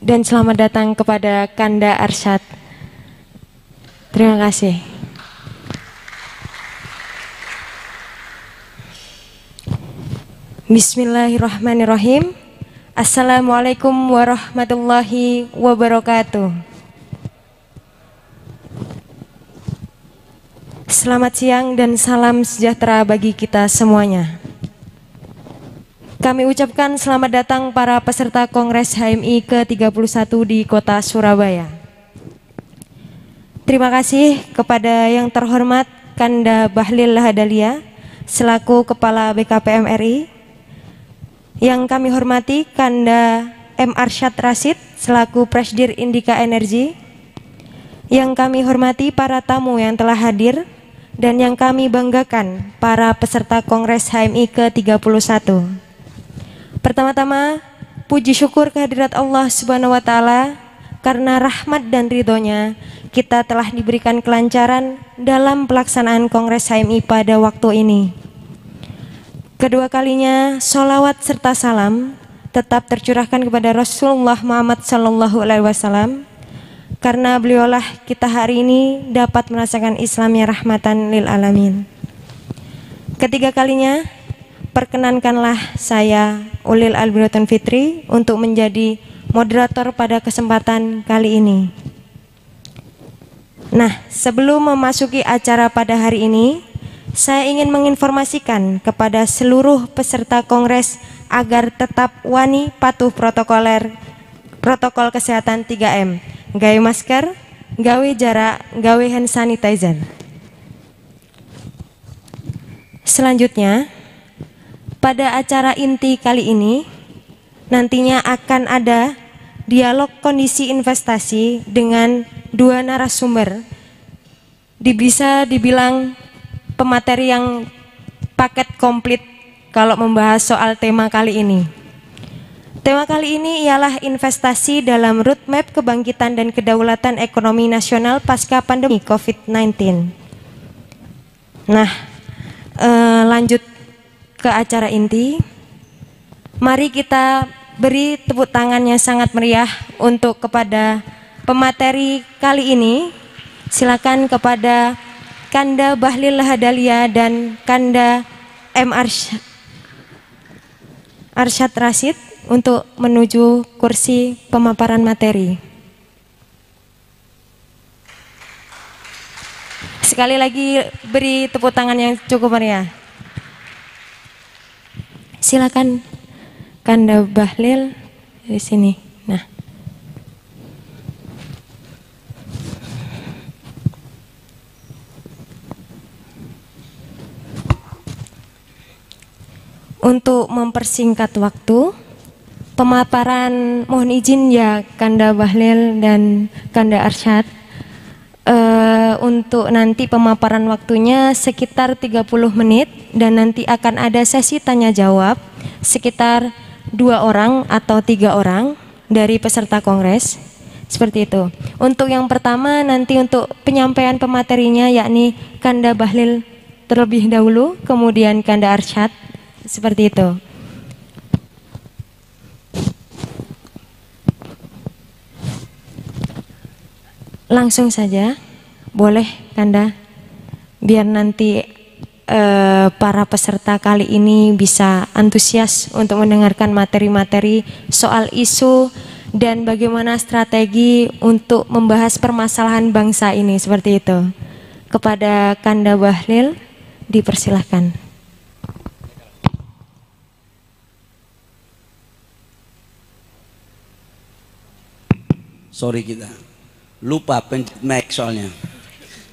dan selamat datang kepada Kanda Arsyad. Terima kasih. Bismillahirrahmanirrahim. Assalamualaikum warahmatullahi wabarakatuh. Selamat siang dan salam sejahtera bagi kita semuanya. Kami ucapkan selamat datang para peserta Kongres HMI ke-31 di Kota Surabaya. Terima kasih kepada yang terhormat Kanda Bahlil Lahadalia selaku Kepala BKPM RI. Yang kami hormati Kanda M. Arsyad Rashid selaku Presdir Indika Energi. Yang kami hormati para tamu yang telah hadir dan yang kami banggakan para peserta Kongres HMI ke-31. Pertama-tama, puji syukur kehadirat Allah Subhanahu wa Ta'ala karena rahmat dan ridhonya kita telah diberikan kelancaran dalam pelaksanaan Kongres HMI pada waktu ini. Kedua kalinya, sholawat serta salam tetap tercurahkan kepada Rasulullah Muhammad SAW karena beliaulah kita hari ini dapat merasakan Islamnya rahmatan lil alamin. Ketiga kalinya, perkenankanlah saya Ulil Albiratun Fitri untuk menjadi moderator pada kesempatan kali ini. Nah, sebelum memasuki acara pada hari ini, saya ingin menginformasikan kepada seluruh peserta kongres agar tetap wani patuh protokol kesehatan 3M, gawe masker, gawe jarak, gawe hand sanitizer. Selanjutnya, pada acara inti kali ini, nantinya akan ada dialog kondisi investasi dengan dua narasumber. Bisa dibilang pemateri yang paket komplit kalau membahas soal tema kali ini. Tema kali ini ialah investasi dalam roadmap kebangkitan dan kedaulatan ekonomi nasional pasca pandemi COVID-19. Nah, lanjut ke acara inti. Mari kita beri tepuk tangan yang sangat meriah untuk kepada pemateri kali ini. Silakan kepada Kanda Bahlil Lahadalia dan Kanda M. Arsyad Rashid untuk menuju kursi pemaparan materi. Sekali lagi beri tepuk tangan yang cukup meriah. Silakan Kanda Bahlil di sini. Nah, untuk mempersingkat waktu pemaparan, mohon izin ya Kanda Bahlil dan Kanda Arsyad, untuk nanti pemaparan waktunya sekitar 30 menit dan nanti akan ada sesi tanya jawab sekitar 2 orang atau 3 orang dari peserta kongres, seperti itu. Untuk yang pertama nanti untuk penyampaian pematerinya yakni Kanda Bahlil terlebih dahulu, kemudian Kanda Arsyad, seperti itu. Langsung saja, boleh Kanda, biar nanti para peserta kali ini bisa antusias untuk mendengarkan materi-materi soal isu dan bagaimana strategi untuk membahas permasalahan bangsa ini, seperti itu. Kepada Kanda Bahlil, dipersilahkan. Sorry kita lupa pencet mic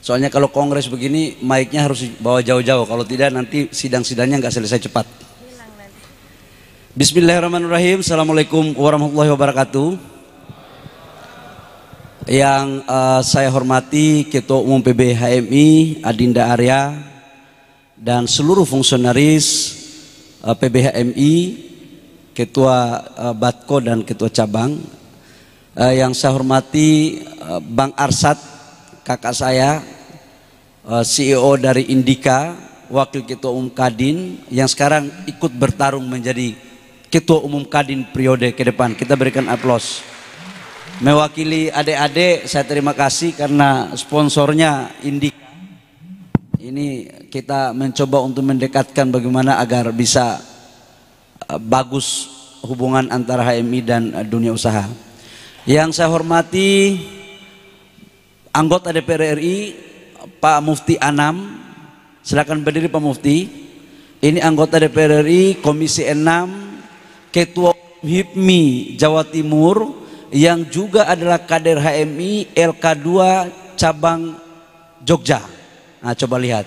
soalnya kalau kongres begini mic-nya harus bawa jauh-jauh, kalau tidak nanti sidang-sidangnya nggak selesai cepat. Bismillahirrahmanirrahim. Assalamualaikum warahmatullahi wabarakatuh. Yang saya hormati Ketua Umum PB HMI Adinda Arya dan seluruh fungsionaris PB HMI, Ketua Batko dan Ketua Cabang. Yang saya hormati Bang Arsyad, kakak saya, CEO dari Indika, Wakil Ketua Umum Kadin, yang sekarang ikut bertarung menjadi Ketua Umum Kadin periode ke depan. Kita berikan aplaus. Mewakili adik-adik, saya terima kasih karena sponsornya Indi. Ini kita mencoba untuk mendekatkan bagaimana agar bisa bagus hubungan antara HMI dan dunia usaha. Yang saya hormati anggota DPR RI Pak Mufti Anam, silakan berdiri Pak Mufti. Ini anggota DPR RI Komisi 6, Ketua HIPMI Jawa Timur, yang juga adalah kader HMI LK2 cabang Jogja. Nah, coba lihat.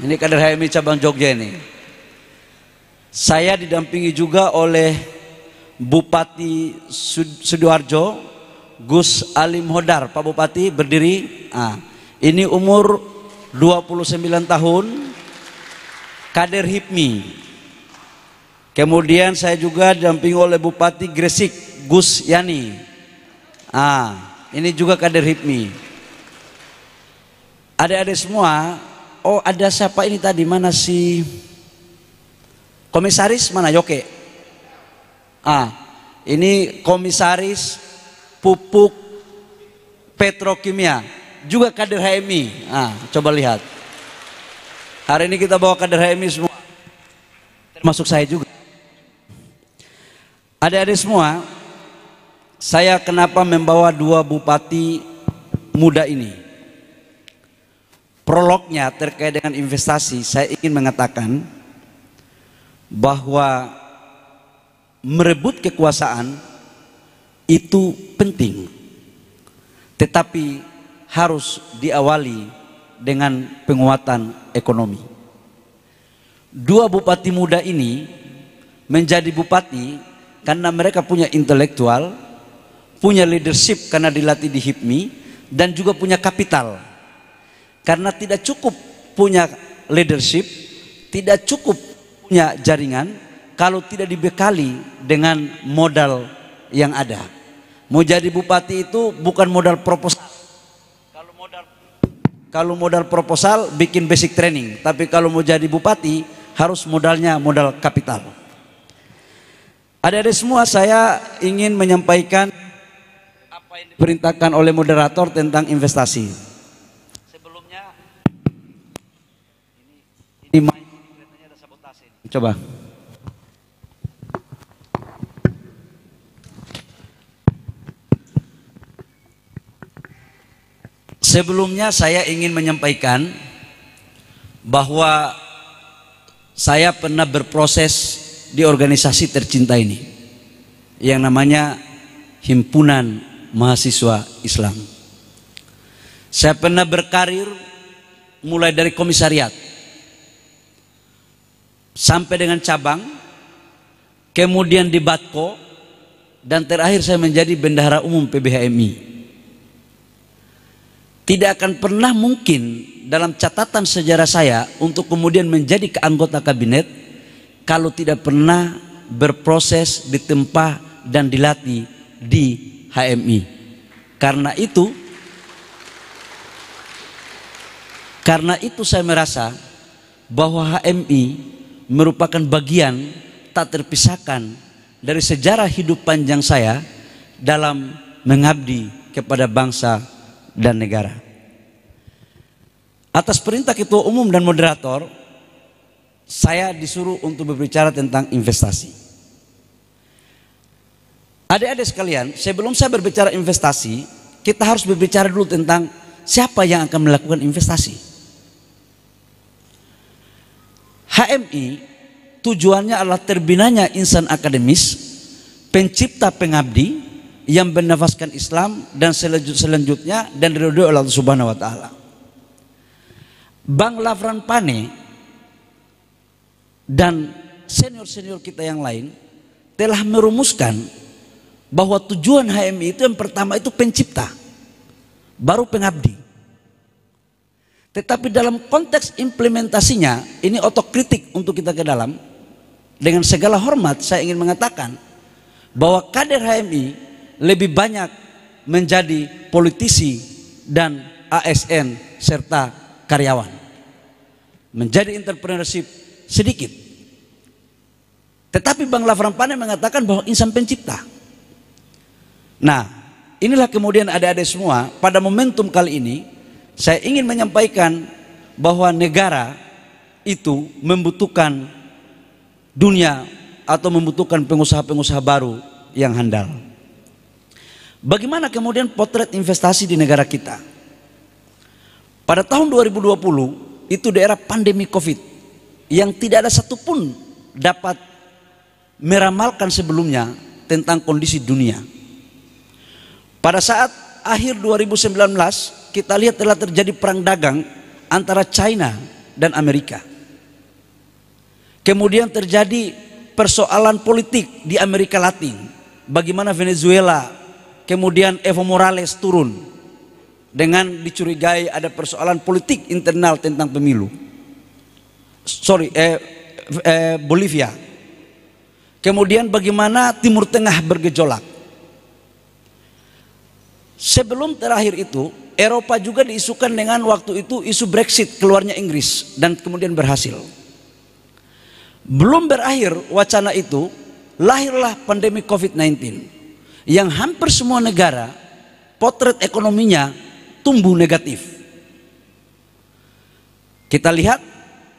Ini kader HMI cabang Jogja ini. Saya didampingi juga oleh Bupati Sidoarjo, Gus Alim Hodar. Pak Bupati berdiri. Nah, ini umur 29 tahun, kader HIPMI. Kemudian saya juga didampingi oleh Bupati Gresik, Gus Yani. Ini juga kader HIPMI. Adik-adik semua. Oh, ada siapa ini tadi? Mana si komisaris? Mana Yoke? Ini komisaris pupuk petrokimia, juga kader HMI. Coba lihat. Hari ini kita bawa kader HMI semua, termasuk saya juga. Adik-adik semua, saya kenapa membawa dua bupati muda ini? Prolognya terkait dengan investasi, saya ingin mengatakan bahwa merebut kekuasaan itu penting, tetapi harus diawali dengan penguatan ekonomi. Dua bupati muda ini menjadi bupati karena mereka punya intelektual, punya leadership karena dilatih di HIPMI, dan juga punya kapital. Karena tidak cukup punya leadership, tidak cukup punya jaringan kalau tidak dibekali dengan modal yang ada. Mau jadi bupati itu bukan modal proposal. Kalau modal proposal bikin basic training, tapi kalau mau jadi bupati harus modalnya modal kapital. Adik-adik semua, saya ingin menyampaikan apa yang diperintahkan oleh moderator tentang investasi. Sebelumnya ini kelihatannya ada sabotase. Coba. Sebelumnya saya ingin menyampaikan bahwa saya pernah berproses di organisasi tercinta ini yang namanya Himpunan Mahasiswa Islam. Saya pernah berkarir mulai dari komisariat sampai dengan cabang, kemudian di Batko, dan terakhir saya menjadi bendahara umum PBHMI. Tidak akan pernah mungkin dalam catatan sejarah saya untuk kemudian menjadi anggota kabinet kalau tidak pernah berproses, ditempa dan dilatih di HMI. Karena itu saya merasa bahwa HMI merupakan bagian tak terpisahkan dari sejarah hidup panjang saya dalam mengabdi kepada bangsa dan negara. Atas perintah Ketua Umum dan moderator, saya disuruh untuk berbicara tentang investasi. Adik-adik sekalian, sebelum saya berbicara investasi, kita harus berbicara dulu tentang siapa yang akan melakukan investasi. HMI tujuannya adalah terbinanya insan akademis, pencipta pengabdi yang bernafaskan Islam dan selanjutnya dan diridhoi oleh Allah Subhanahu wa taala. Bang Lavran Pane dan senior-senior kita yang lain telah merumuskan bahwa tujuan HMI itu yang pertama itu pencipta, baru pengabdi. Tetapi dalam konteks implementasinya, ini otokritik untuk kita ke dalam. Dengan segala hormat saya ingin mengatakan bahwa kader HMI lebih banyak menjadi politisi dan ASN serta karyawan. Menjadi entrepreneurship sedikit. Tetapi Bang Lavran Pane mengatakan bahwa insan pencipta. Nah, inilah kemudian adik-adik semua, pada momentum kali ini saya ingin menyampaikan bahwa negara itu membutuhkan dunia atau membutuhkan pengusaha-pengusaha baru yang handal. Bagaimana kemudian potret investasi di negara kita? Pada tahun 2020 itu daerah pandemi COVID yang tidak ada satupun dapat meramalkan sebelumnya tentang kondisi dunia. Pada saat akhir 2019 kita lihat telah terjadi perang dagang antara China dan Amerika. Kemudian terjadi persoalan politik di Amerika Latin. Bagaimana Venezuela, kemudian Evo Morales turun dengan dicurigai ada persoalan politik internal tentang pemilu. Bolivia. Kemudian bagaimana Timur Tengah bergejolak. Sebelum terakhir itu, Eropa juga diisukan dengan waktu itu isu Brexit, keluarnya Inggris, dan kemudian berhasil. Belum berakhir wacana itu, lahirlah pandemi COVID-19 yang hampir semua negara potret ekonominya tumbuh negatif. Kita lihat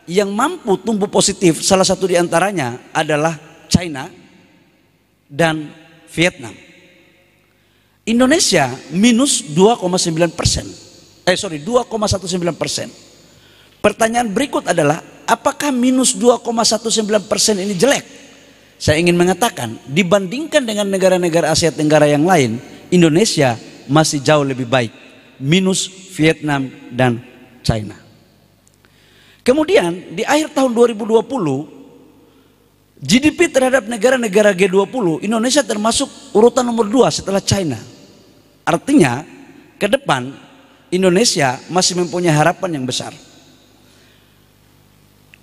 yang mampu tumbuh positif salah satu diantaranya adalah China dan Vietnam. Indonesia minus 2,19%. 2,19%. Pertanyaan berikut adalah, apakah minus 2,19% ini jelek? Saya ingin mengatakan, dibandingkan dengan negara-negara Asia Tenggara yang lain, Indonesia masih jauh lebih baik. Minus Vietnam dan China. Kemudian di akhir tahun 2020, GDP terhadap negara-negara G20, Indonesia termasuk urutan nomor 2 setelah China. Artinya ke depan Indonesia masih mempunyai harapan yang besar.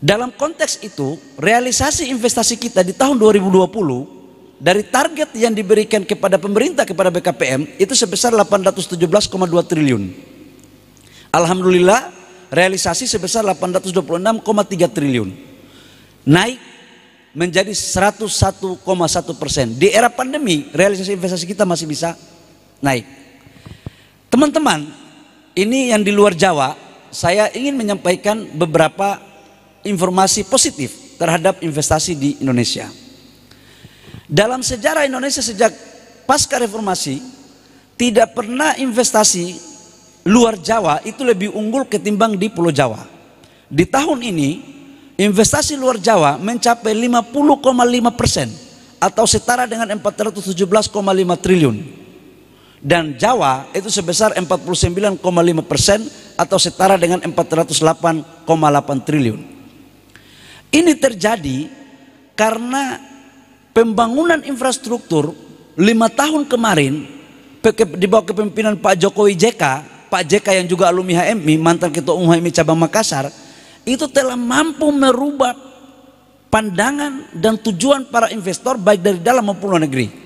Dalam konteks itu, realisasi investasi kita di tahun 2020 dari target yang diberikan kepada pemerintah kepada BKPM itu sebesar 817,2 triliun. Alhamdulillah realisasi sebesar 826,3 triliun. Naik menjadi 101,1%. Di era pandemi realisasi investasi kita masih bisa naik. Teman-teman, ini yang di luar Jawa, saya ingin menyampaikan beberapa informasi positif terhadap investasi di Indonesia. Dalam sejarah Indonesia sejak pasca reformasi, tidak pernah investasi luar Jawa itu lebih unggul ketimbang di Pulau Jawa. Di tahun ini investasi luar Jawa mencapai 50,5% atau setara dengan 417,5 triliun. Dan Jawa itu sebesar 49,5% atau setara dengan 408,8 triliun. Ini terjadi karena pembangunan infrastruktur 5 tahun kemarin di bawah kepemimpinan Pak Jokowi JK, Pak JK yang juga alumni HMI, mantan Ketua Umum HMI Cabang Makassar, itu telah mampu merubah pandangan dan tujuan para investor baik dari dalam maupun luar negeri.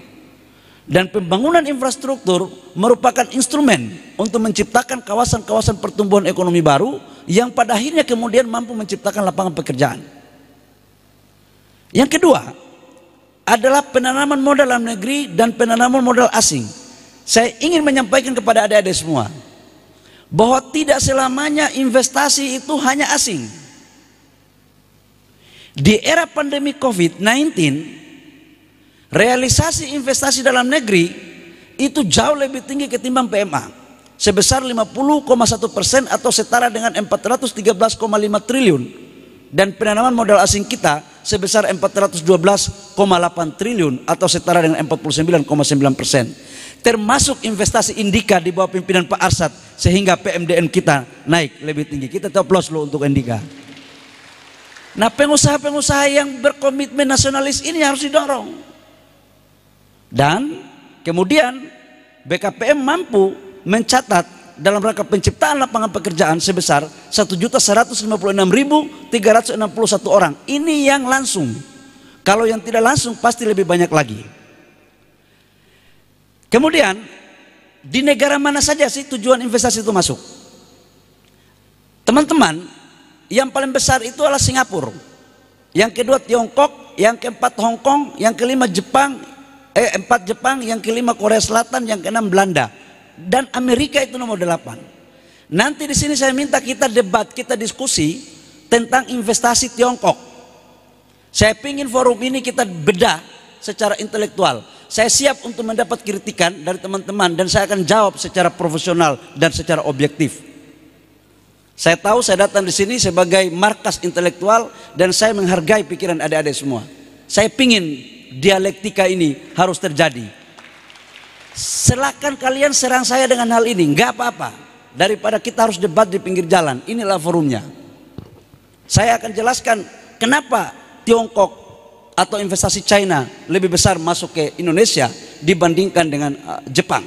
Dan pembangunan infrastruktur merupakan instrumen untuk menciptakan kawasan-kawasan pertumbuhan ekonomi baru yang pada akhirnya kemudian mampu menciptakan lapangan pekerjaan. Yang kedua adalah penanaman modal dalam negeri dan penanaman modal asing. Saya ingin menyampaikan kepada adik-adik semua bahwa tidak selamanya investasi itu hanya asing. Di era pandemi COVID-19, realisasi investasi dalam negeri itu jauh lebih tinggi ketimbang PMA, sebesar 50,1% atau setara dengan 413,5 triliun, dan penanaman modal asing kita sebesar 412,8 triliun atau setara dengan 49,9%. Termasuk investasi Indika di bawah pimpinan Pak Arsyad, sehingga PMDN kita naik lebih tinggi. Kita aplaus loh untuk Indika. Nah, pengusaha-pengusaha yang berkomitmen nasionalis ini harus didorong. Dan kemudian BKPM mampu mencatat dalam rangka penciptaan lapangan pekerjaan sebesar 1.156.361 orang. Ini yang langsung. Kalau yang tidak langsung pasti lebih banyak lagi. Kemudian di negara mana saja sih tujuan investasi itu masuk? Teman-teman, yang paling besar itu adalah Singapura, yang kedua Tiongkok, yang keempat Hong Kong, yang kelima Jepang, 4 Jepang, yang kelima Korea Selatan, yang keenam Belanda, dan Amerika itu nomor 8. Nanti di sini saya minta kita debat, kita diskusi tentang investasi Tiongkok. Saya ingin forum ini kita bedah secara intelektual. Saya siap untuk mendapat kritikan dari teman-teman dan saya akan jawab secara profesional dan secara objektif. Saya tahu saya datang di sini sebagai markas intelektual dan saya menghargai pikiran adik-adik semua. Saya ingin dialektika ini harus terjadi. Silakan kalian serang saya dengan hal ini, nggak apa-apa. Daripada kita harus debat di pinggir jalan, inilah forumnya. Saya akan jelaskan kenapa Tiongkok atau investasi China lebih besar masuk ke Indonesia dibandingkan dengan Jepang.